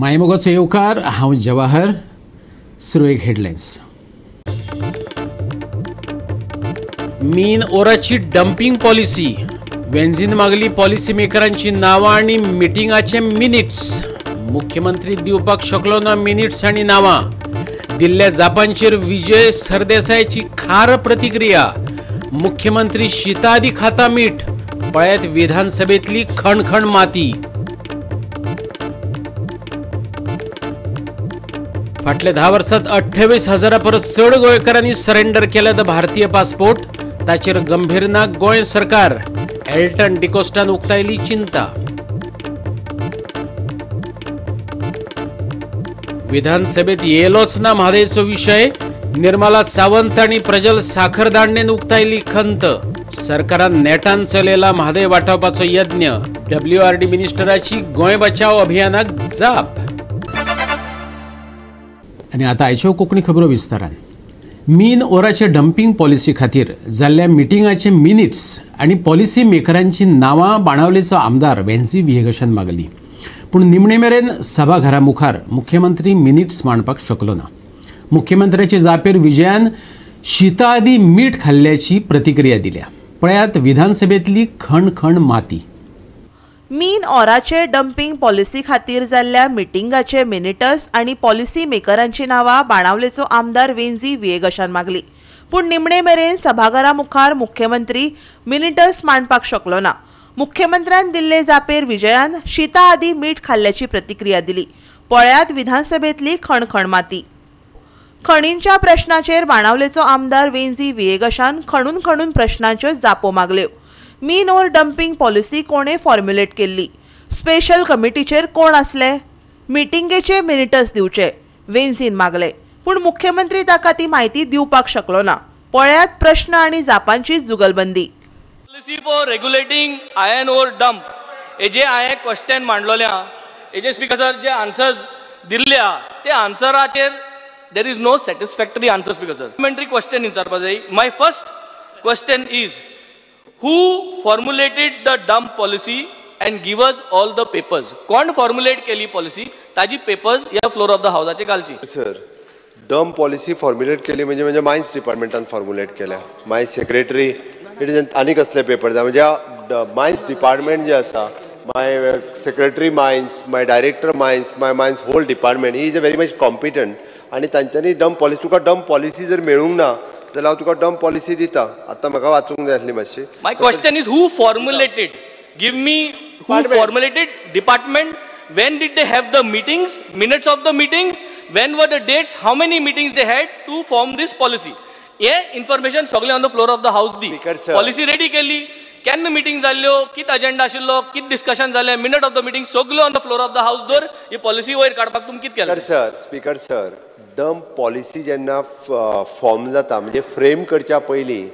मायमोगाचो येवकार हांव जवाहर. सुरू एक हेडलायन्स. मीन ओराची डंपिंग पॉलिसी. बेन्झीन मागली पॉलिसी मेकरांची नावां आणि मिटिंगाचे मिनिट्स. मुख्यमंत्री दिवपाक शकलो ना मिनिट्स आणि नावां. दिल्ल्या जापांचेर विजय सरदेसायाची खार प्रतिक्रिया. मुख्यमंत्री शीतादी खाता मीठ. पळयत विधानसभेतली खणखण माती. फाटल्या 10 वर्सांत 28,000 परस चड गोंयकारांनी सरेंडर केल्यात भारतीय पासपोर्ट. ताचेर गंभीर ना गोंय सरकार. एल्टन डिकोस्टान उक्तायली चिंता. विधानसभेत येयलोच ना म्हादयचो विशय. निर्मला सावंत आणि प्रज्वल साखरदांडेन उक्तायली खंत. सरकारान नेटान चलयला म्हादय वाटावपाचो यत्न. WRD मिनिस्टराची गोंय बचाव अभियानाक जाप. आणि आता आयच्यो कोंकणी खबरो विस्तारान. मीन ओराचे डंपिंग पॉलिसी खातीर जाल्ल्या मिटिंगाचे मिनिट्स आणि पॉलिसी मेकरांची नावां बाणावलेचो आमदार वेन्सी विहेगशान मागली. पूण निमणे मेरेन सभाघरा मुखार मुख्यमंत्री मिनिट्स मांडपाक शकलो ना. मुख्यमंत्र्याचे जापेर विजयान शीता आदी मीठ खाल्ल्याची प्रतिक्रिया दिल्या. पळयात विधानसभेतली खणखण माती. मीन ओराचे डंपिंग पॉलिसी खातीर जाल्ल्या मिटिंगाचे मिनिटस आणि पॉलिसी मेकरांची नावां बाणावलेचो आमदार वेन्सी विहेगशान मागली. पूण निमणे मेरेन सभाघरा मुखार मुख्यमंत्री मिनिटस मांडपाक शकलो ना. मुख्यमंत्र्यान दिल्ले जापेर विजयान शीता आदी मीठ खाल्ल्याची प्रतिक्रिया दिली. पळयात विधानसभेतली खणखण माती. खणींच्या प्रश्नाचेर बाणावलेचो आमदार वेन्सी विहेगशान खणून खणून प्रश्नांच्यो जापो मागल्यो. मीन ओर डंपिंग पॉलिसी कोणे फॉर्म्युलेट केल्ली. स्पेशल कमिटीचेर कोण आसले. मिटिंगेचे मिनिटस दिवचे वेन्सीन मागले. पूण मुख्यमंत्री ताका ती म्हायती दिवपाक शकलो ना. पळयात प्रश्न आणि जापांची जुगलबंदी. Policy for regulating iron ore dump हेजे हांवें क्वेश्चन मांडलोल्या. हेजे स्पीकर जे आन्सर्स दिल्ल्या ते आन्सराचेर there is no satisfactory answer speaker sir. Supplementary question विचारपाक जाय. My first question is who formulated the dump policy and give us all the papers. कोण फॉर्म्युलेट केली पॉलिसी ताजी पेपर्स या फ्लोर ऑफ द हाऊसाचे घालची. सर डंप पॉलिसी फॉर्म्युलेट केली म्हणजे mines डिपार्टमेंटान formulate केल्या. माय सेक्रेटरी इट इज आनी कसले पेपर जाय म्हणजे मायन्स डिपार्टमेंट जे आसा my secretary mines my director mines my mines whole department ही is a very much competent. आणि तांच्यांनी डंप पॉलिसी तुका डंप पॉलिसी जर मेळूंक ना जाल्यार हांव तुका डंप पॉलिसी दिता. आतां म्हाका वाचूंक जाय आसली मातशी. My question is who formulated. Give me who formulated department. when did they have the meetings, minutes of the meetings, when were the dates, how many meetings they had to form this policy. हे information सगळे on the floor of the house the. Policy ready केली. केन्ना meeting जाल्ल्यो, कित agenda आशिल्लो, कित discussion जालें, minute of the meeting सगळ्यो on the floor of the house दवर. ही पॉलिसी वयर काडपाक तुमी कित केलें. स्पीकर सर डंप पॉलिसी जेन्ना फॉर्म जाता म्हणजे फ्रेम करच्या पयलीं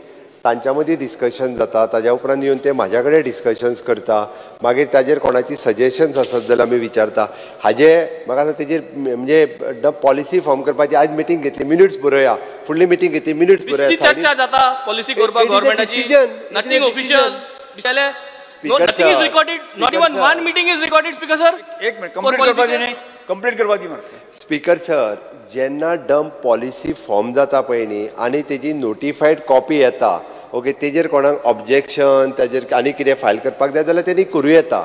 तांच्या मदीं डिस्कशन जाता. ताज्या उपरांत येवन ते म्हाज्या कडेन डिस्कशन्स करता. मागीर ताजेर कोणाची सजेशन्स आसत जाल्यार आमी विचारता. हाजे म्हाका तेजेर म्हणजे डंप पॉलिसी फॉर्म करपाची आयज मिटींग घेतली मिनिट्स बरोवया. फुडली मिटींग घेतली मिनिट्स बरोवया. चर्चा जाता पॉलिसी करपाक गव्हर्नमेंटाची. Nothing official. No, nothing is recorded. Not even one meeting is recorded, Speaker sir. एक मिनिट कंप्लीट करपाक दी म्हाका. स्पीकर सर जेन्ना डंप पॉलिसी फॉर्म जाता पळय न्ही आनी तेजी नोटिफायड कॉपी येता ओके तेजेर कोणाक ऑब्जेक्शन ताजेर आनी कितें फायल करपाक जाय जाल्यार तेणी करूं येता.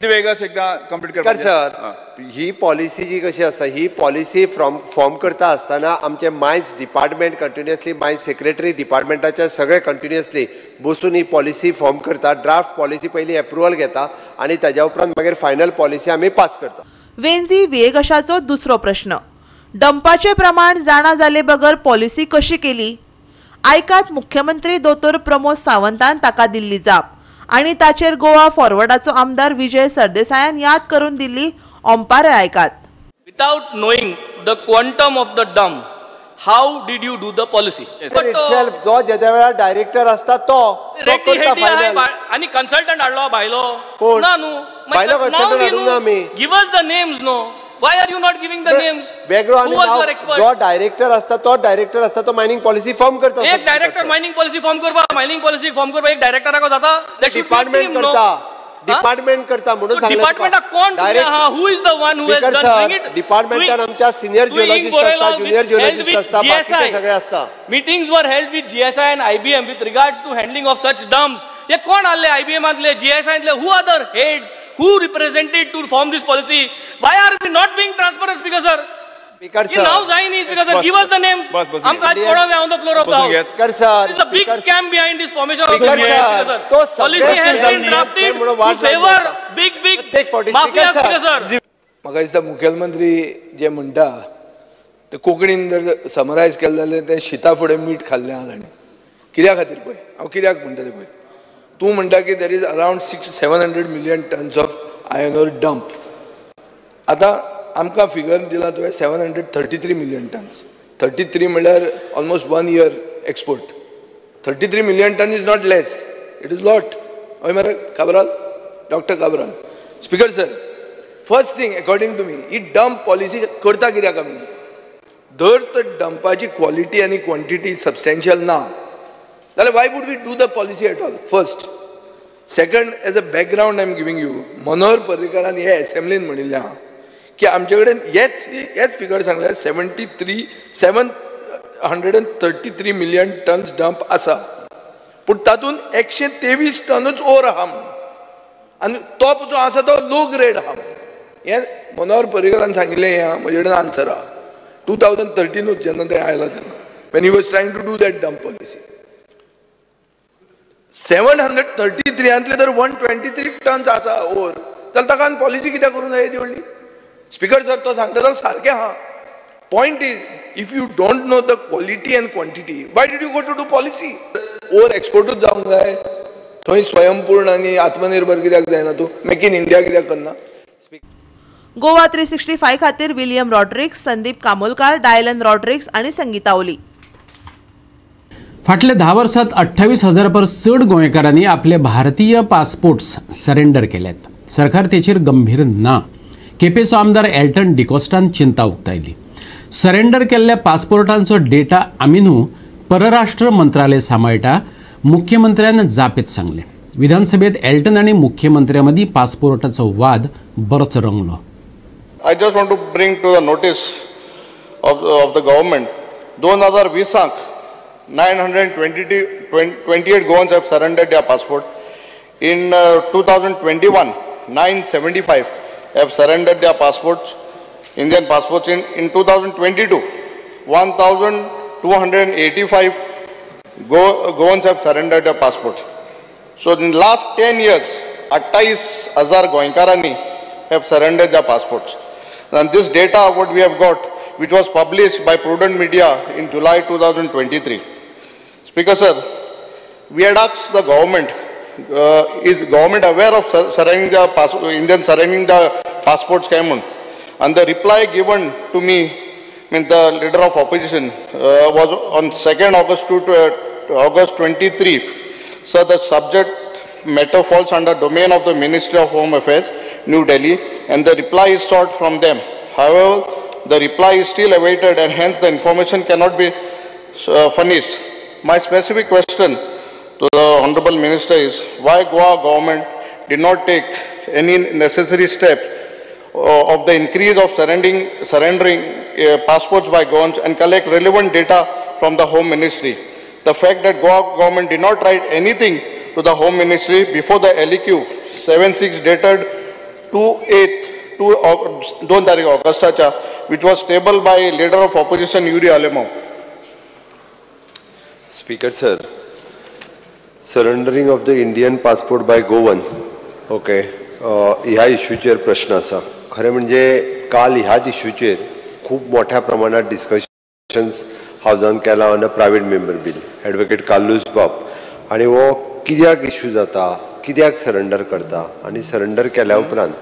वेगळाच एकदा कंप्लीट करपाक सर ही पॉलिसी जी कशी आसता ही पॉलिसी फॉर्म करता आसतना आमचे mines department continuously mines secretary डिपार्टमेंटाचे सगळे कंटिन्युअसली बसून ही पॉलिसी फॉर्म करता. ड्राफ्ट पॉलिसी पयली अप्रुवल घेता आनी ताज्या उपरांत मागीर फायनल पॉलिसी आमी पास करता. वेन्सी विहेगशाचो दुसरो प्रश्न. डंपाचे प्रमाण जाणा जाले बगर पॉलिसी कशी केली. आयकात मुख्यमंत्री दोतोर प्रमोद सावंतान ताका दिल्ली जाप. आणि ताचेर गोवा फॉरवर्डाचो आमदार विजय सरदेसायान याद करून दिल्ली ओंपारे आयकात. Without knowing the quantum of the dump how did you do the policy. जो ज्या वेळार डायरेक्टर असता तो करता फायनल. आणि कन्सल्टंट हाडलो भायलो कोण ना न्हू. भायलो कन्सल्टंट हाडूंक ना आमी. Give us the names no. Why are you not giving the names? वेगळो आनी जो डायरेक्टर असता तो मायनिंग पॉलिसी फॉर्म करता. एक डायरेक्टर मायनिंग पॉलिसी फॉर्म करपा एक डायरेक्टराक जाता. डिपार्टमेंट करता. डिपार्टमेंट करता म्हणून सांगले डिपार्टमेंटा कोण who is the one who has done thing it डिपार्टमेंटान आमच्या सिनियर जिओलॉजिस्ट असता ज्युनियर जिओलॉजिस्ट असता बाकीचे सगळे असता meetings were held with GSI and IBM with regards to handling of such dumps. हे कोण आले IBM आतले GSI आतले who are the heads who represented to form this policy? Why are we not being transparent, Speaker sir? Speaker You now sign is because sir, give us the names. हम आज पढ़ा दे on the floor of the house. Speaker sir, There is a big scam behind this formation of Speaker the sir, तो policy has been drafted to favor big mafia, Speaker sir. म्हाका दिसता मुखेलमंत्री जे म्हणटा ते कोंकणीन जर समरायज केलें जाल्यार तें शिता फुडें मीठ खाल्लें आहा ताणें कित्या खातीर पळय हांव कित्याक म्हणटा तें पळय तूं म्हणटा की there is around 600-700 million tons of iron ore dump आतां आमकां फिगर दिला तुवें 733 million tons 33 म्हणल्यार almost 1 year export 33 million ton is not less it is lot हय मरे Cabral doctor Cabral speaker sir first thing according to me ही dump policy करता कित्याक आमी जर तर डंपाची क्वॉलिटी आनी क्वॉन्टिटी सबस्टेन्शियल ना जाल्यार why would we do the policy at all first second as a background I am giving you Manohar पर्रीकारान हे असेंब्लीन म्हणिल्लें आहा की आमचे कडेन हेच फिगर सांगल्यार 733 million tons डंप आसा पूण तातूंत 123 टनूच ओर आहा आनी तो जो आसा तो लो ग्रेड आहा हें मनोहर पर्रीकारान सांगिल्लें हें आहा म्हजे कडेन आन्सर आहा 2013 जेन्ना तें आयलां तेन्ना when he was trying to do that dump policy 733 आंतले जर 123 tons आसा ओर जाल्यार ताका आनी पॉलिसी कित्याक करूं जाय ती व्हडली स्पीकर सर तो सांगता जाल्यार सारकें आहा point is if you don't know the quality and quantity why did you go to do policy or एक्सपोर्टूच जावंक जाय थंय स्वयंपूर्ण आनी आत्मनिर्भर कित्याक जायना तूं मेक इन इंडिया कित्याक करना गोवा 365 खातीर विलियम रॉड्रिक्स, संदीप कामोलकार, डायलन रॉड्रिक्स आणि संगीता ओली. फाटल्या 10 वर्षांत 28,000 परस चड गोंयकारांनी आपले भारतीय पासपोर्ट्स सरेंडर केल्यात. सरकार तेचेर गंभीर ना. केपेचो आमदार एल्टन डिकोस्टान चिंता उक्तायली. सरेंडर केल्ल्या पासपोर्टांचो डेटा आमी न्हू परराष्ट्र मंत्रालय सांबाळटा, मुख्यमंत्र्यान जापेत सांगले. विधानसभेत एल्टन आणि मुख्यमंत्र्यां मदीं पासपोर्टाचो वाद बरोच रंगलो. I just want to bring to the notice of the government, 2020 928 Goans have surrendered their passport. In 2021, 975 have surrendered their passports, Indian passports. In 2022, 1,285 Goans have surrendered their passports. So in the last 10 years, 28,000 Goenkarani have surrendered their passports. And this data, what we have got, which was published by Prudent Media in July 2023. Speaker sir, we had asked the government, is government aware of surrendering the Indian surrendering the passports came? And the reply given to me, the leader of opposition, was on 2nd August to August 23. So the subject matter falls under domain of the Ministry of Home Affairs, New Delhi, and the reply is sought from them. However, the reply is still awaited and hence the information cannot be furnished. My specific question to the Honorable Minister is why Goa government did not take any necessary steps of the increase of surrendering passports by Goans and collect relevant data from the Home Ministry. The fact that Goa government did not write anything to the Home Ministry before the LEQ 76 dated 2 तारीख ऑगस्टाच्या, which was tabled by leader of opposition Yuri Alemov. Speaker sir, surrendering of the Indian passport by Goan, okay, ह्या इश्यूचेर प्रश्न आसा. खरें म्हणजे काल ह्याच इश्यूचेर खूब मोठ्या प्रमाणात डिस्कशन्स हावजान केला on a private member bill, advocate Carlos बाब, आनी हो कित्याक इश्यू जाता, कित्याक सरेंडर करता, आनी सरेंडर केल्या उपरांत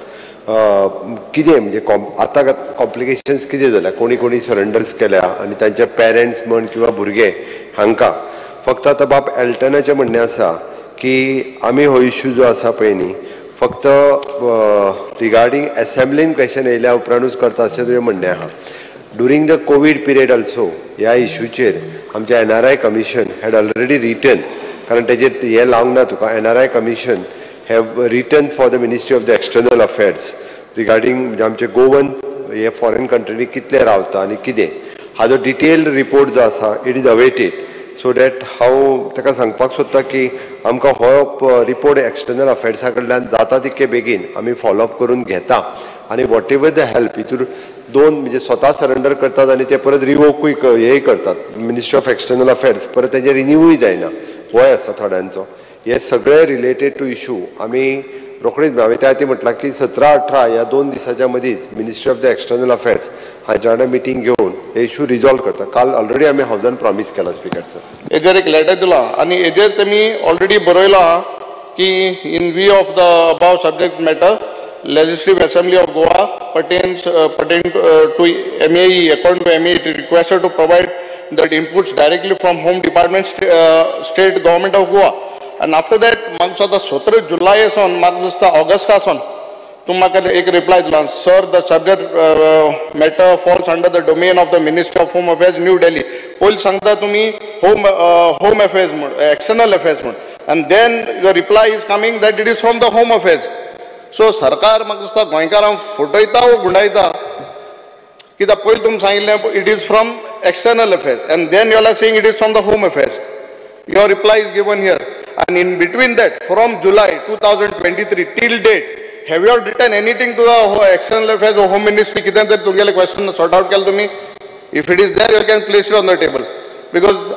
कितें म्हणजे आतां कॉम्प्लिकेशन्स कितें जाल्या, कोणी कोणी सरेंडर्स केल्या आनी तांचे पेरंट्स म्हण किंवा भुरगे हांकां फक्त आतां बाब एल्टनाचें म्हणणें आसा की आमी हो इश्यू जो आसा पळय न्ही फक्त रिगार्डींग असेंब्लीन क्वेश्चन येयल्या उपरांतूच करता अशें तुवें म्हणणें आहा. During the covid period also ह्या इश्यूचेर आमचें NRI commission had already written, कारण तेजेर हें लावंक ना तुका, NRI commission have written for the Ministry of the External Affairs regarding म्हणजे आमचे गोवन हे फॉरेन कंट्रीनी कितले रावता आनी कितें हाजो डिटेल्ड रिपोर्ट जो आसा it is awaited so that हांव ताका सांगपाक सोदता की आमकां हो रिपोर्ट एक्सटर्नल अफेर्सा कडल्यान जाता तितके बेगीन आमी फॉलोअप करून घेता आनी वॉट एवर द हेल्प हितूर दोन म्हणजे स्वता सरेंडर करतात आनी ते परत रिवोकूय हेय करतात मिनिस्ट्री ऑफ एक्सटर्नल अफेर्स परत तेजे रिन्यूवूय जायना वय आसा थोड्यांचो हे सगळे रिलेटेड टू इशू आमी रोखडीच हांवें त्या खातीर म्हटलां की 17-18 ह्या 2 दिसाच्या मदींच ministry of the external affairs हांच्या वांगडा मिटींग घेवन हे इशू रिजॉल्व करता काल ऑलरेडी आमी हावजान प्रॉमिस केला स्पिकर सर हेजेर एक लेटर दिला आनी हेजेर तेमी ऑलरेडी बरयला की in view of the above subject matter Legislative Assembly of Goa pertain to MAE, according to MAE, it is requested to provide the inputs directly from Home Department, State Government of Goa. And after that, म्हाका आता 17 जुलै सावन म्हाका दिसता Agusta सावन तुम म्हाका एक reply दिला sir the subject matter falls under the domain of the ministry of home affairs new Delhi पयलीं सांगता तुमी होम अफेअर्स म्हण एक्सटर्नल अफेअर्स म्हण and then your reply is coming that it is from the home affairs. So सरकार म्हाका दिसता गोंयकारांक फटयता वो गुंडायता कित्याक पयलीं तुमी सांगिल्लें it is from external affairs and then you are saying it is from the home affairs. Your reply is given here and in between that from July 2023 till date have you all written anything to the external affairs or home ministry कितें तरी तुमगेले question sort out केलें तुमी if it is there you can place it on the table because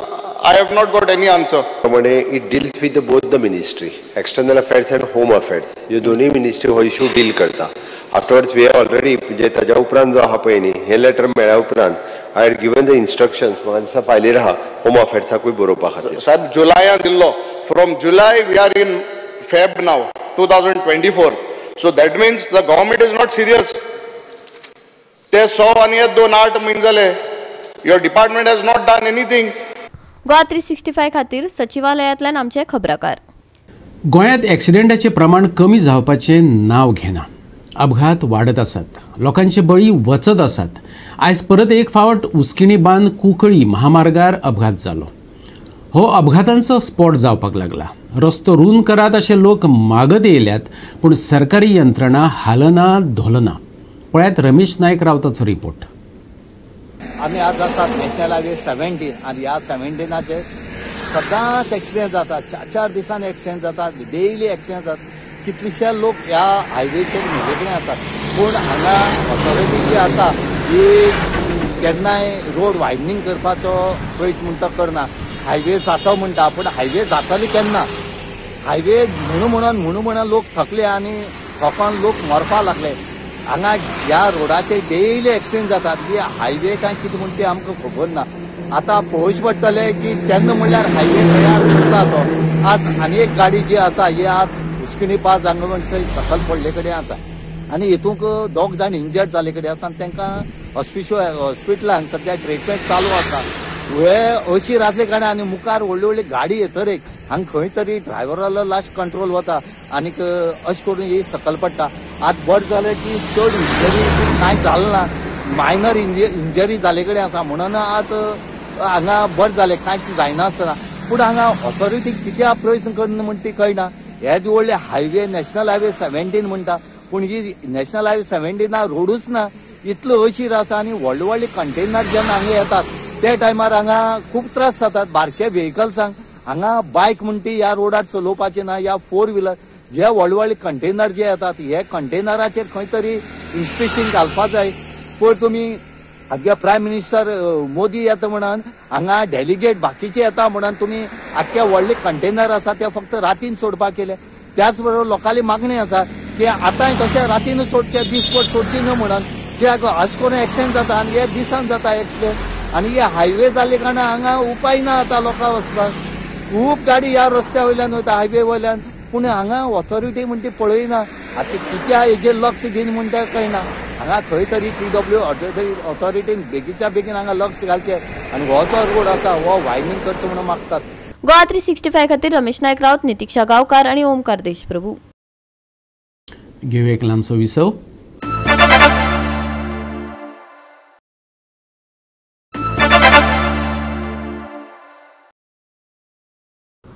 I have not got any answer. प्रमाणे it deals with both the ministry, external affairs and home affairs. ह्यो दोनूय ministry हो issue deal करता. Afterwards we have already म्हणजे ताज्या उपरांत जो आहा पळय न्ही हे लेटर मेळ्ळ्या उपरांत I had given the instructions म्हाका दिसता फायलीर आहा होम अफेर्साकूय बरोवपा खातीर. साहेब जुलयान दिल्लो from July we are in Feb now 2024 so that means the government is not serious. ते 100 आनी 2-8 म्हयने जाले your department has not done anything. Goa 365 खातीर सचिवालयातल्यान आमचे खबराकार. गोंयांत एक्सिडेंटाचें प्रमाण कमी जावपाचें नांव घेना. अपघात वाडत आसात, लोकांचे बळी वचत आसात. आयज परत एक फावट उस्किणी बांद कुंकळी महामार्गार अपघात जालो. हो अपघातांचो स्पॉट जावपाक लागला. रस्तो रूंद करात अशे लोक मागत येयल्यात पूण सरकारी यंत्रणा हालना धोलना. पळयात रमेश नायक रावताचो रिपोर्ट. आम्ही आज आसात नॅशनल हायवे 17 आणि ह्या 17 सदांच एक्सिडेंट जातात 4 दिसान एक्सिडेंट जातात डेली एक्सिडेंट जातात कितलेशे लोक ह्या हायवेचेर न्हिदेकडेन आसात पूण हांगा ऑथॉरिटी जी आसा ही केन्नाय रोड वायडनींग करपाचो प्रयत्न म्हणटा करना हायवे जाता म्हणटा पूण हायवे जातली केन्ना हायवे म्हणून लोक थकले आनी थकोन लोक मरपा लागले हांगा ह्या रोडाचेर डेली एक्सिडेंट जातात की हायवे काय कितें म्हण ती आमकां खबर ना आतां पळोवचें पडटलें की तेन्ना म्हणल्यार हायवे तयार करता तो आज आनी एक गाडी जी आसा ही आज उस्किणी पास हांगा म्हण थंय सकयल पडले कडेन आसा आनी हितूंक 2 जाण इंजर्ड जाले कडेन आसा आनी तांकां हॉस्पिटलांत सद्या ट्रिटमेंट चालू आसा हे अशी रातले कारणान आनी मुखार व्हडली गाडी येतरीक हांगा खंय तरी ड्रायव्हरालो लास्ट कंट्रोल वता आनीक अशें करून ही सकयल पडटा आज बरें जालें की चड इंजरी कांय जालें ना मायनर इंजरी जाले कडेन आसा म्हणून आज हांगा बरें जालें कांयच जायनासतना पूण हांगा ऑथॉरिटी कित्याक प्रयत्न करना म्हण ती कळना हे व्हडले हायवे नॅशनल हायवे 17 म्हणटा पूण ही नॅशनल हायवे 17 रोडूच ना इतलो अशीर आसा आनी व्हडले कंटेनर जेन्ना हांगा येतात त्या टायमार हांगा खूब त्रास जातात बारक्या व्हेकल्सांक हांगा बायक म्हणटी ह्या रोडार चलोवपाचें ना या 4 व्हिलर जे व्हडले कंटेनर जे येतात हे कंटेनराचेर खंय तरी रिस्ट्रिक्शन घालपाक जाय पळय तुमी आमगे प्रायम मिनिस्टर मोदी येता म्हणून हांगा डेलिगेट बाकीचे येता म्हणून तुमी आख्खे व्हडले कंटेनर आसा ते फक्त रातीन सोडपाक केले त्याच बरोबर लोकांली मागणी आसा की आतांय तशें रातीन सोडचे दिसपट सोडची न्हू म्हणून कित्याक अशें करून एक्सिडेंट जाता आनी हे दिसान जाता एक्सिडेंट आनी हे हायवे जाल्ले कारणान हांगा उपाय ना आतां लोकांक वचपाक खूब गाडी ह्या रस्त्या वयल्यान वयता हायवे वयल्यान पूण हांगा ऑथॉरिटी म्हण ती पळयना आतां कित्याक हेजेर लक्ष दिन म्हण तें कळना हांगा खंय तरी PW ऑथॉरिटीन बेगीच्या बेगीन हांगा लक्ष घालचें आनी हो जो रोड आसा हो वायडनींग करचो म्हणून मागतात. गोवा 365 खातीर रमेश नायक रावत, नितीक्षा गांवकार आनी ओमकार देशप्रभू. घेऊ एक ल्हानसो विसव.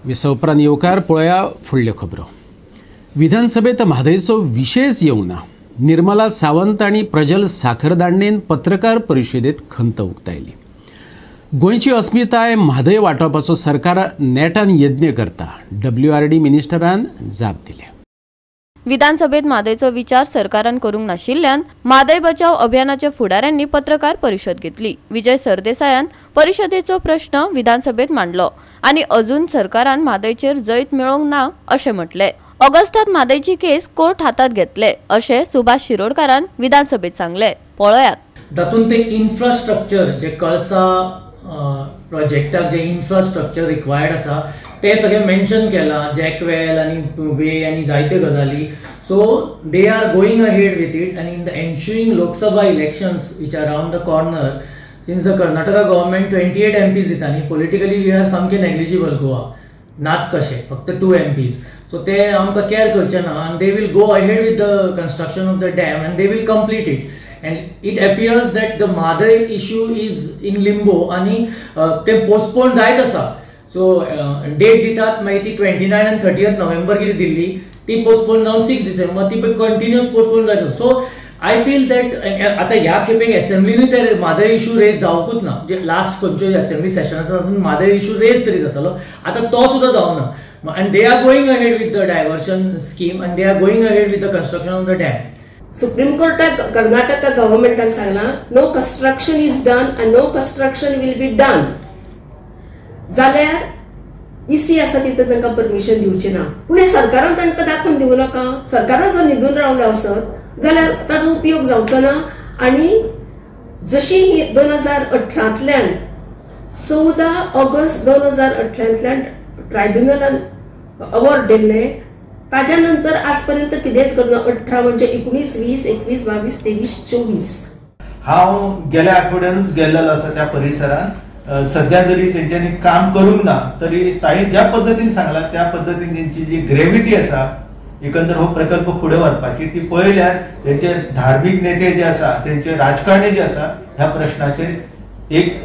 विसव उपरांत येवकार पळया फुडल्यो खबरो. विधानसभेत म्हादयचो विशयच येवना. निर्मला सावंत आणि प्रजल साखरदांडेन पत्रकार परिशदेत खंत उक्तायली. गोंयची अस्मिताय म्हादय वाटोवपाचो सरकार नेटान यत्न करता. WRD मिनिस्टरान जाप दिले. विधानसभेत म्हादयचो विचार सरकारान करूंक नाशिल्ल्यान म्हादय बचाव अभियानाच्या फुडाऱ्यांनी पत्रकार परिशद घेतली. विजय सरदेसायान परिशदेचो प्रश्न विधानसभेत मांडलो आणि अजून सरकारान म्हादयचेर जैत मेळोवंक ना अशें म्हटले. ऑगस्टात म्हादयची केस कोर्ट हातात घेतले अशें सुभाष शिरोडकारान विधानसभेत सांगले. पळयात. तातूंत ते इन्फ्रास्ट्रक्चर जे कळसा प्रोजेक्टाक जे इन्फ्रास्ट्रक्चर रिक्वायर्ड आसा ते सगळें मेन्शन केलां. जॅकवेल आनी वे आनी जायते गजाली. So they are going ahead with it आनी in the ensuing Lok Sabha elections which are round the corner since the Karnataka government 28 MPs दितानी पॉलिटिकली वी आर सामके नेग्लिजिबल गोवा. नाच कशें फक्त 2 MPs. सो ते आमकां केअर करचे ना आनी they will go ahead with the construction of the dam आनी they will complete it. And it appears that the Madai issue is in limbo आणि ते postpone जायत आसा. So date दितात मागीर ती 29 and 30th November कितें दिल्ली ती postpone जावन 6 December ती continuous postpone जायत आसा. So I feel that आता ह्या खेपेक असेंब्लीनी ते मादय इश्यू रेज जावकूच ना. जे लास्ट खंयच्यो असेंब्ली सेशन आसा तातूंत मादय इश्यू रेज तरी जातालो. आता तो सुद्धा जावना. And they are going ahead with the diversion scheme and they are going ahead with the construction of the dam. Supreme कोर्टाक कर्नाटका गव्हर्मेंटान सांगला no construction is done and no construction will be done. जाल्यार EC आसा तिथे तांकां permission दिवचे ना. पूण हे सरकारान तांकां दाखोवन दिवं नाका. सरकारान जर न्हिदून रावलो आसत जाल्यार ताचो उपयोग जावचो ना. आनी जशी 2018तल्यान 14 ऑगस्ट 2018तल्यान ट्रायब्युनलान अवॉर्ड दिल्ले ताज्या नंतर आजपर्यंत कितेंच करना. 18 म्हणजे 19, 20, 21, 22, 23, 24. हांव गेल्या आठवड्यानूच गेल्लो आसा त्या परिसरात. सध्या जरी तेंच्यांनी काम करूंक ना तरी ताई ज्या पद्दतीन सांगला त्या पद्दतीन तेंची जी ग्रेविटी आसा एकंदर हो प्रकल्प फुडें व्हरपाची ती पळयल्यार तेंचे धार्मीक नेते जे आसा तेंचे राजकारणी जे आसा ह्या प्रश्नाचेर एक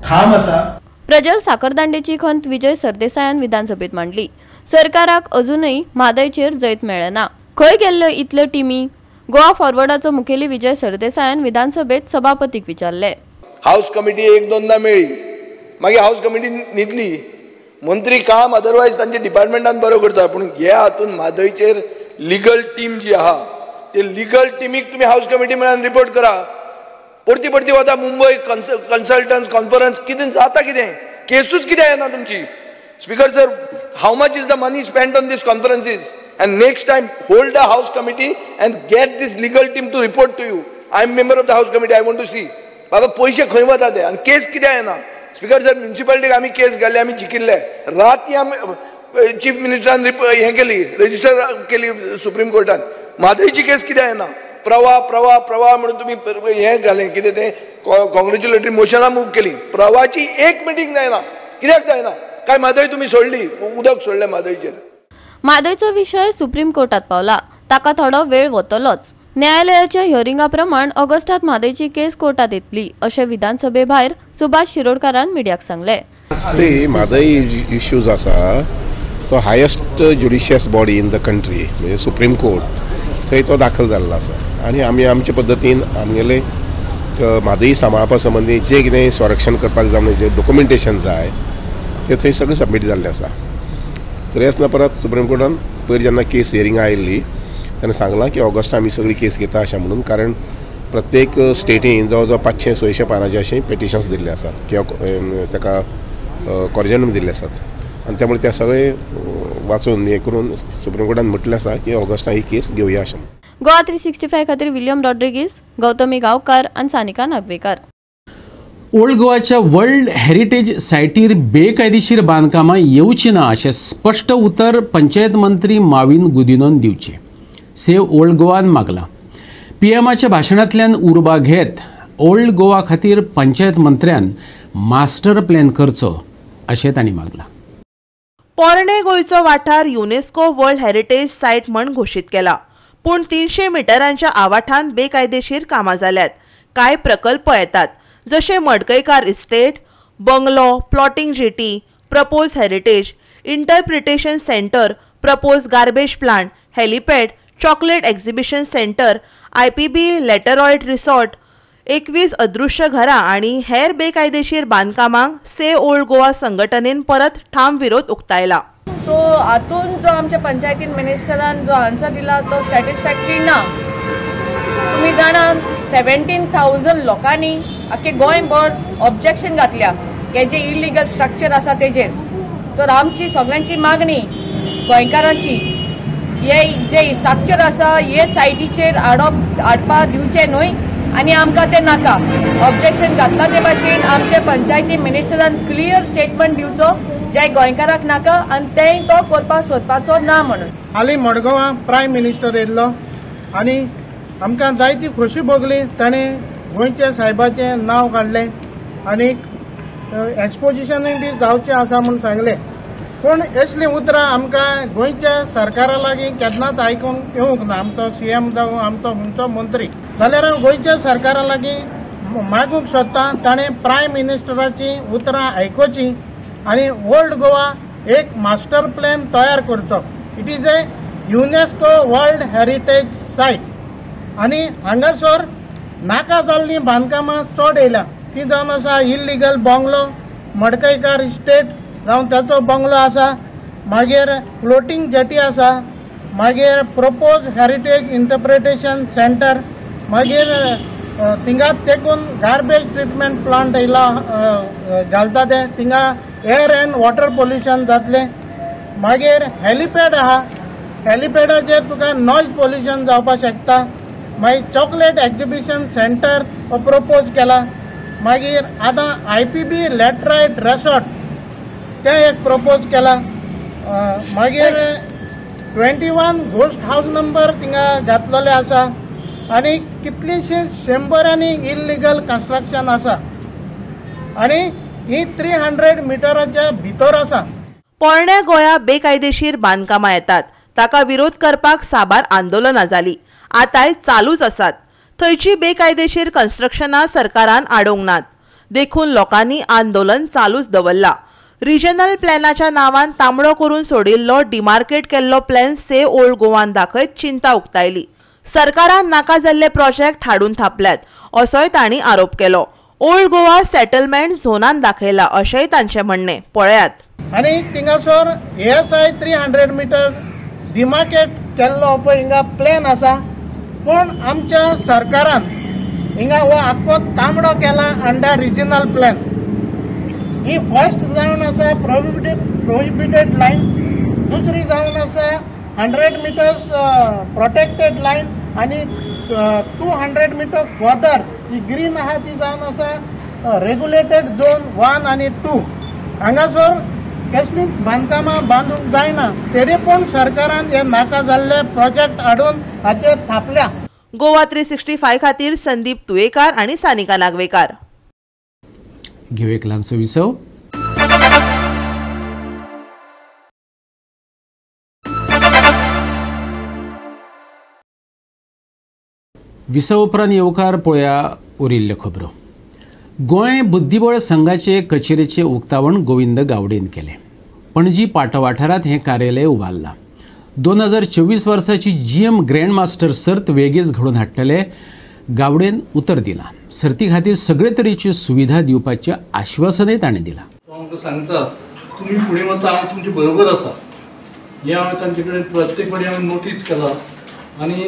ठाम आसा. प्रजल साखरदांडेची खंत विजय सरदेसायान विधानसभेत मांडली. सरकाराक अजूनही म्हादयचेर जैत मेळना. खंय गेल्ल्यो इतल्यो टिमी? गोवा फॉरवर्डाचो मुखेली विजय सरदेसायान विधानसभेत सभापतीक विचारले. हाऊस कमिटी 1-2दा मेळ्ळी मागीर हाऊस कमिटी न्हिदली. मंत्री काम अदरवायज तांचे डिपार्टमेंटान बरो करता पूण हे हातून म्हादयचेर लिगल टीम जी आहा ते लिगल टीमीक तुमी हाऊस कमिटी मेळून रिपोर्ट करा. परती वता मुंबय कन्सल्टन्स कॉन्फरन्स कितें जाता कितें केसूच कितें येना तुमची. Speaker sir, how much is the money spent on these conferences? And next time, hold the House committee and get this legal team to report to you. I am member of the House committee. I want to see. Baba, पैसे खंय वता ते आनी केस कितें येना. Speaker sir, म्युनिसिपालिटीक आमी केस घाल्ले आमी जिखिल्ले. राती आमी चीफ मिनिस्टरान हें केली रजिस्टर केली सुप्रीम कोर्टान. म्हादयची केस कितें येना. प्रवाह म्हणून तुमी हें घालें कितें तें कॉंग्रेच्युलेटरी मोशनां मूव केली. प्रवाहाची एक मिटींग जायना. कित्याक जायना? काय म्हादय तुम्ही सोडली उदक सोडले म्हादयचेर. म्हादयचो विशय सुप्रीम कोर्टात पावला. ताका थोडो वेळ वतलोच. न्यायालयाच्या हियरिंगा प्रमाण ऑगस्टात म्हादयची केस कोर्टात येतली अशें विधानसभे भायर सुभाष शिरोडकारान मिडियाक सांगले. म्हादय इश्यूज आसा तो highest judicious body in the country म्हणजे सुप्रीम कोर्ट थंय तो दाखल जाल्लो आसा आनी आमी आमचे पद्दतीन आमगेले म्हादय सांबाळपा संबंदी जे कितें संरक्षण करपाक जाय जे डॉक्युमेंटेशन जाय ते थंय सगळें सबमीट जाल्लें आसा. तरी आसतना परत सुप्रीम कोर्टान पयर जेन्ना केस हियरिंगा आयिल्ली तेन्ना सांगलां की ऑगस्टान आमी सगळी केस घेता अशें म्हणून. कारण प्रत्येक स्टेटीन जवळ जवळ 500-600 पानांचे अशें पेटिशन्स दिल्ले आसात किंवा ताका कॉरिजनम दिल्ले आसात आनी त्यामुळे ते सगळे वाचून हे करून सुप्रीम कोर्टान म्हटलें आसा की ऑगस्टान ही केस घेवया अशें. गोवा 365 खातीर विलियम रॉड्रिगीस, गौतमी गांवकार आनी सानिका नागवेकर. ओल्ड गोवाच्या वर्ल्ड हेरिटेज सायटीर बेकायदेशीर बांदकामां येवची ना अशें स्पश्ट उतर पंचायत मंत्री माविन गुदिनोन दिवचे. सेव्ह ओल्ड गोवान मागला. PMच्या भाशणांतल्यान उर्बा घेत ओल्ड गोवा खातीर पंचायत मंत्र्यान मास्टर प्लॅन करचो अशें तांणी मागला. पोरणे गोंयचो वाठार युनेस्को वर्ल्ड हेरिटेज सायट म्हूण घोशीत केला. पूण 300 मिटरांच्या आवाठान बेकायदेशीर कामां जाल्यात. कांय प्रकल्प येतात जशे Madkaikar estate, bungalow, plotting jetty, propose heritage, interpretation centre, propose garbage plant, helipad, chocolate exhibition centre, IPB लेटरॉइड रिसॉर्ट, 21 अदृश्य घरां आणि हेर बेकायदेशीर बांदकामांक से ओल्ड गोवा संघटनेन परत ठाम विरोध उक्तायला. सो हातून जो आमच्या पंचायतीन मिनिस्टरान जो आन्सर दिला तो सॅटिस्फॅक्टरी ना. तुम्ही जाणात 17,000 लोकांनी आख्खे गोंयभर ऑब्जेक्शन घातल्या हे जे इलिगल स्ट्रक्चर आसा तेजेर. तर आमची सगळ्यांची मागणी गोंयकारांची हे जे स्ट्रक्चर आसा हे सायटीचेर हाडपा दिवचे न्हय आनी आमकां ते नाका. ऑब्जेक्शन घातला ते भाशेन आमचे पंचायती मिनिस्टरान क्लियर स्टेटमेंट दिवचो जे गोंयकाराक नाका आनी ते तो करपाक सोदपाचो ना म्हणून. हालीं मडगांवां प्रायम मिनिस्टर येयल्लो आनी आमकां जायती खोशी भोगली. ताणें गोंयच्या साहेबाचें नांव काडलें आनी एक्सपोजिशनूय बी जावचें आसा म्हूण सांगलें. पूण असलीं उतरां आमकां गोंयच्या सरकारा लागीं केन्नाच आयकूंक येवंक ना. आमचो CM जावं आमचो खंयचो मंत्री जाल्यार हांव गोंयच्या सरकारा लागीं मागूंक सोदतां ताणें प्रायम मिनिस्टराची उतरां आयकोची आनी ओल्ड गोवा एक मास्टर प्लॅन तयार करचो. It is a UNESCO world heritage site आनी हांगासर नाका जाल्लीं बांदकामां चड येयल्या. ती जावन आसा इल्लिगल बंगलो, मडकयकार इस्टेट जावं ताचो बंगलो आसा, मागीर फ्लोटींग जेटी आसा, मागीर प्रोपोज हेरिटेज इंटरप्रिटेशन सेंटर, मागीर थिंगा तेकून गार्बेज ट्रिटमेंट प्लांट येयला घालता ते थिंगा एअर एंड वॉटर पोल्युशन जातलें. मागीर हेलिपॅड आहा, हेलिपॅडाचेर तुका नॉयज पोल्युशन जावपाक शकता. मागीर चॉकलेट एक्झिबिशन सेंटर प्रोपोज केला. मागीर आतां IPB लेटराइट रिसॉर्ट ते एक प्रोपोज केला. मागीर 21 घोस्ट हाऊस नंबर थिंगा घातलेले आसा आनी कितलीशींच 100 इल्लिगल कन्स्ट्रक्शन आसा आनी ही 300 मिटराच्या भितर आसा. पोरण्या गोंया बेकायदेशीर बांदकामां येतात ताका विरोध करपाक साबार आंदोलनां जाली. आतांय चालूच आसात. थंयची बेकायदेशीर कन्स्ट्रक्शनां सरकारान आडोवंक नात देखून लोकांनी आंदोलन चालूच दवरला. रिजनल प्लॅनाच्या नांवान तांबडो करून सोडिल्लो डिमार्केट केल्लो प्लॅन से ओल्ड गोवान दाखयत चिंता उक्तायली. सरकारान नाका जाल्ले प्रोजेक्ट हाडून थापल्यात असोय तांणी आरोप केलो. ओल्ड गोवा सेटलमेंट झोनान दाखयला अशेंय तांचें म्हणणें. पळयात. आनी थिंगासर ASI 300 मिटर डिमार्केट केल्लो पळय हिंगा प्लॅन आसा. पूण आमच्या सरकारान हिंगा हो आख्खो तांबडो केला अंडर रिजनल प्लॅन. ही फर्स्ट जावन आसा प्रोहिबिटेड लायन, दुसरी जावन आसा 100 मिटर्स प्रोटेक्टेड लायन आनी 200 मिटर फर्दर ही ग्रीन आहा ती जावन आसा रेग्युलेटेड झोन 1 आणि 2. हांगासर कसलीच बांदकामां बांदूंक जायना तरी पूण सरकारान हे नाका जाल्ले प्रोजेक्ट हाडून हाचेर थापल्या. गोवा 365 खातीर संदीप तुयेकार आणि सानिका नागवेकार. घेऊ एक ल्हानसो विसव. विसव उपरांत येवकार पळोवया उरिल्ल्यो खबरो. गोंय बुद्धीबळ संघाचे कचेरेचे उक्तावण गोविंद गावडेन केले. पणजी पाटो वाठारांत हे कार्यालय उबारला. 2024 वर्साची GM ग्रँड मास्टर सर्त वेगीच घडोवन हाडटले गावडेन उतर दिला. सर्ती खातीर सगळे तरेच्यो सुविधा दिवपाचें आश्वासनय ताणें दिलां. आमकां सांगता तुमी फुडें वता हांव तुमचे बरोबर आसा. हें हांवें तांचे कडेन प्रत्येक फावटी हांवें नोटीस केला आनी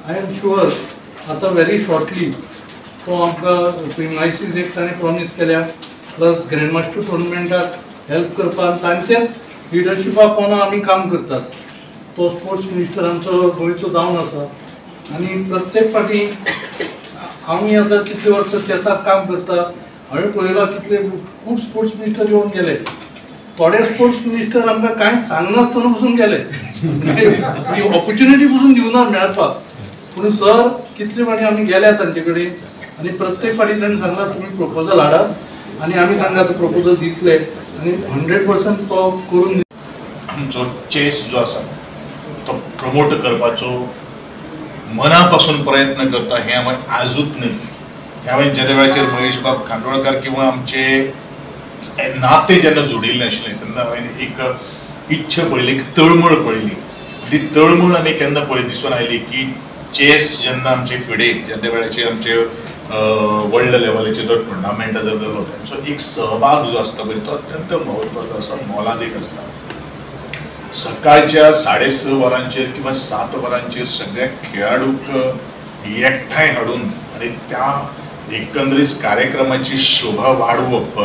आय एम शुअर आतां व्हेरी शॉर्टली तो आमकां प्रिमायसीस एक ताणें प्रॉमीस केल्या प्लस ग्रँड मास्टर टुर्नामेंटाक हेल्प करपाक तांचेच लिडरशिपा पोंदा आमी काम करतात. तो स्पोर्ट्स मिनिस्टर आमचो गोंयचो जावन आसा आनी प्रत्येक फावटी आमी आतां कितले वर्सां त्याचाक काम करता. हांवें पळयलां कितले खूब स्पोर्ट्स मिनिस्टर येवन गेले. थोडे स्पोर्ट्स मिनिस्टर आमकां कांयच सांगनासतना पसून गेले. ऑपॉर्च्युनिटी पसून दिवना मेळपाक. पूण सर कितले फावटी आमी गेल्या तांचे कडेन आनी प्रत्येक फावटी ताणें सांगला तुमी प्रपोजल हाडात आनी आमी तांकां प्रपोजल दितले आनी 100% तो करून आमचो चेस जो आसा तो प्रमोट करपाचो मना पासून प्रयत्न करता हें हांवें आजूच न्हय. हांवें जेन्ना वेळाचेर महेश बाब खांडोळकार किंवा आमचे नाते जेन्ना जोडिल्ले आशिल्ले तेन्ना हांवें एक इच्छा पळयली, एक तळमळ पळयली. ती तळमळ आमी केन्ना पळय दिसून आयली की चेस जेन्ना आमचे फिडे जेन्ना वेळाचेर आमचे वर्ल्ड लेवलाचेर जो टुर्नामेंट जालो तांचो एक सहभाग जो आसता पळय तो अत्यंत म्हत्वाचो आसा, मोलादीक आसता. सकाळच्या 6:30 वरांचेर किंवा 7 वरांचेर सगळ्या खेळाडूक एकठांय हाडून आनी त्या एकंदरीत कार्यक्रमाची शोभा वाडोवप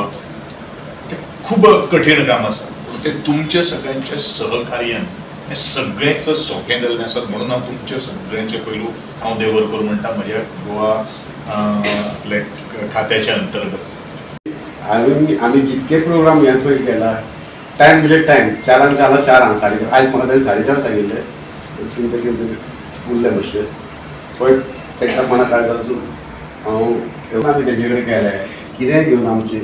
ते खूब कठीण काम आसा. ते तुमच्या सगळ्यांच्या सहकार्यान हे सगळेच सोंपें जाल्लें आसा. म्हणून हांव तुमच्या सगळ्यांचे पयलू हांव देव बरें करूं म्हणटा म्हज्या गोवा आपल्या खात्याच्या अंतर्गत. आम्ही जितके प्रोग्राम ह्यात पळय केला टायम म्हणजे टायम 4 साडे आज म्हाका ताणें 4:30 सांगिल्ले तुमचे कितें उरले मातशें पण ताका मना काळजासून हांव आमी तेजे कडेन केले कितेंय घेवन आमची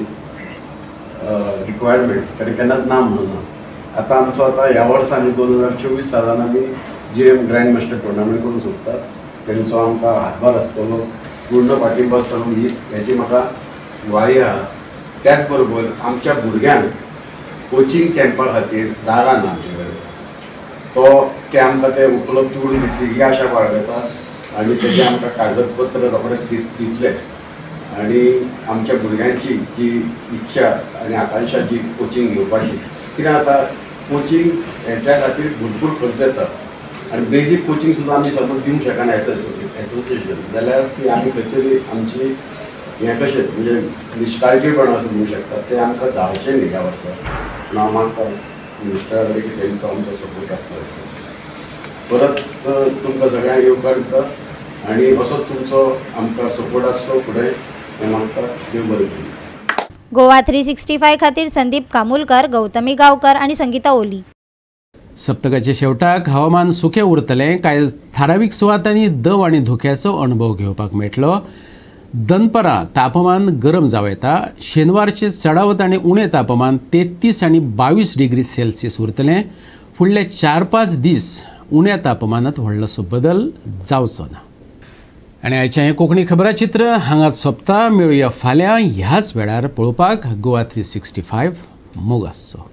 रिक्वायरमेंट ताणें केन्नाच ना म्हणून ना. आतां आमचो आतां ह्या वर्सा आमी 2024 सालान आमी GM ग्रँड मास्टर टुर्नामेंट करूंक सोदतात. तेंचो आमकां हातभार आसतलो, पूर्ण पाठिंबो आसतलो. ही हेची म्हाका ग्वाही आहा. त्याच बरोबर आमच्या भुरग्यांक कोचिंग कॅम्पा खातीर जागा ना आमचे कडेन, तो ते आमकां ते उपलब्ध करून दितली ही आशा बाळगता आनी तेजे आमकां कागदपत्र रोखडेच दितले. आनी आमच्या भुरग्यांची जी इच्छा आनी आकांक्षा जी कोचिंग घेवपाची, कित्याक आतां कोचिंग हेच्या खातीर भरपूर खर्च येता आनी बेजीक कोचिंग सुद्दां आमी सपोज दिवंक शकना एसोसिएशन जाल्यार ती आमी खंय तरी आमची हें कशें म्हणजे निश्काळजीपणा अशें म्हणूंक शकता ते आमकां जावचें न्ही ह्या वर्सा. हांव मागता मिनिस्टरा कडेन की तेंचो आमचो सपोर्ट आसचो. परत तुमकां सगळ्यांक येवकार दिता आनी असोच तुमचो आमकां सपोर्ट आसचो फुडें हें मागता. देव बरें करूं. गोवा 365 खातीर संदीप कामुलकर, गौतमी गांवकर आणि संगीता ओली. सप्तकाच्या शेवटाक हवामान सुकें उरतलें. कांय थारावीक सुवातांनी दव आनी धुक्याचो अणभव घेवपाक मेळटलो. दनपारां तापमान गरम जावं येता. शेनवारचे चडावत आनी उणें तापमान 33 आनी 22 डिग्री सेल्सियस उरतलें. फुडले 4-5 दीस उण्या तापमानात व्हडलोसो बदल जावचो ना. आनी आयचें हें कोंकणी खबराचित्र हांगाच सोंपता. मेळुया फाल्यां ह्याच वेळार पळोवपाक. गोवा 365 मोग आसचो.